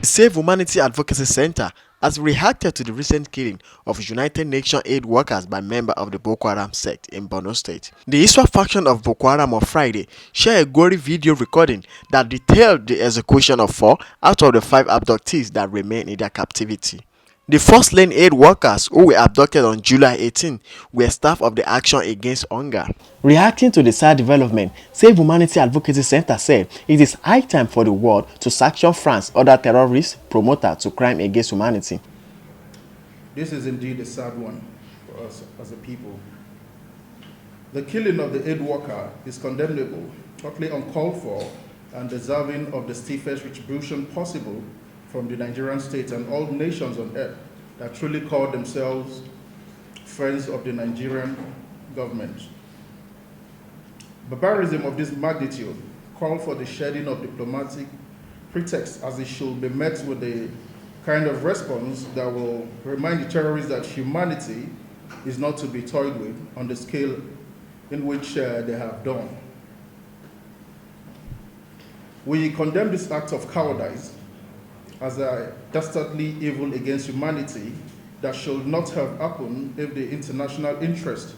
Save Humanity Advocacy Centre has reacted to the recent killing of United Nations aid workers by members of the Boko Haram sect in Borno State. The ISWAP faction of Boko Haram on Friday shared a gory video recording that detailed the execution of 4 out of the 5 abductees that remain in their captivity. The first-lane aid workers who were abducted on July 18 were staff of the Action Against Hunger. Reacting to the sad development, Save Humanity Advocacy Centre said it is high time for the world to sanction France, other terrorist promoters to crime against humanity. This is indeed a sad one for us as a people. The killing of the aid worker is condemnable, totally uncalled for, and deserving of the stiffest retribution possible from the Nigerian state and all nations on earth that truly call themselves friends of the Nigerian government. Barbarism of this magnitude call for the shedding of diplomatic pretext, as it should be met with a kind of response that will remind the terrorists that humanity is not to be toyed with on the scale in which they have done. We condemn this act of cowardice as a dastardly evil against humanity that should not have happened if the international interest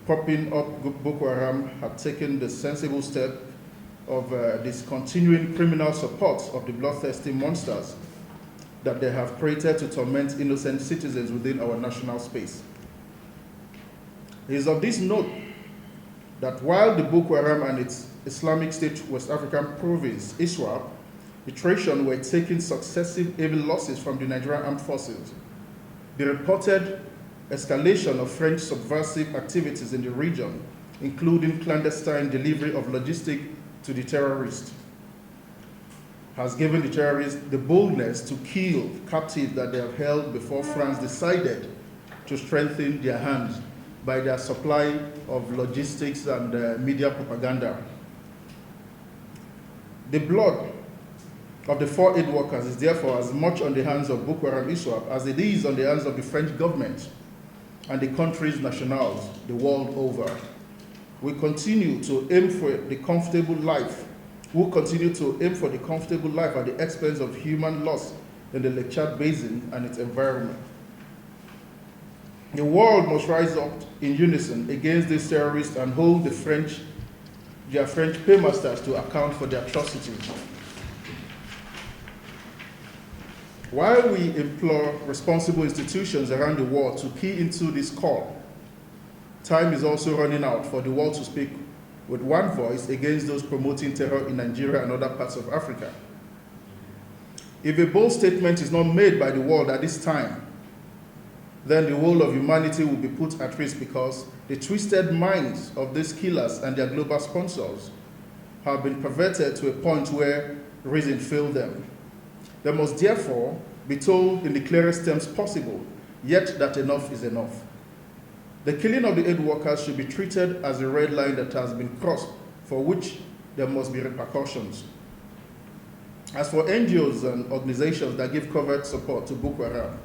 propping up Boko Haram had taken the sensible step of discontinuing criminal support of the bloodthirsty monsters that they have created to torment innocent citizens within our national space. It is of this note that while the Boko Haram and its Islamic State West African province, ISWAP, iteration were taking successive heavy losses from the Nigerian armed forces, the reported escalation of French subversive activities in the region, including clandestine delivery of logistics to the terrorists, has given the terrorists the boldness to kill captives that they have held before France decided to strengthen their hands by their supply of logistics and media propaganda. The blood of the 4 aid workers is therefore as much on the hands of Boko Haram ISWAP as it is on the hands of the French government and the country's nationals the world over. We continue to aim for the comfortable life. We'll continue to aim for the comfortable life at the expense of human loss in the Lake Chad Basin and its environment. The world must rise up in unison against these terrorists and hold their French paymasters to account for their atrocities. While we implore responsible institutions around the world to key into this call, time is also running out for the world to speak with one voice against those promoting terror in Nigeria and other parts of Africa. If a bold statement is not made by the world at this time, then the whole of humanity will be put at risk because the twisted minds of these killers and their global sponsors have been perverted to a point where reason failed them. They must therefore be told in the clearest terms possible, yet that enough is enough. The killing of the aid workers should be treated as a red line that has been crossed, for which there must be repercussions. As for NGOs and organizations that give covert support to Boko Haram,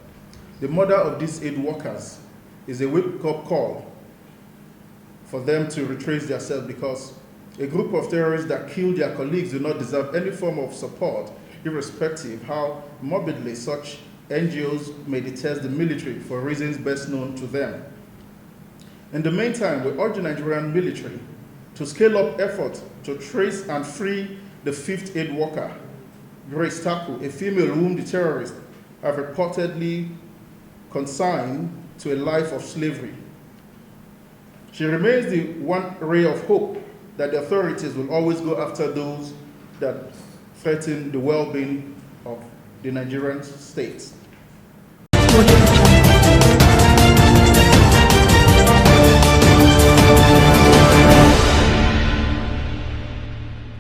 the murder of these aid workers is a wake-up call for them to retrace themselves, because a group of terrorists that kill their colleagues do not deserve any form of support, irrespective how morbidly such NGOs may detest the military for reasons best known to them. In the meantime, we urge the Nigerian military to scale up efforts to trace and free the 5th aid worker, Grace Taku, a female whom the terrorists have reportedly consigned to a life of slavery. She remains the one ray of hope that the authorities will always go after those that threaten the well-being of the Nigerian state.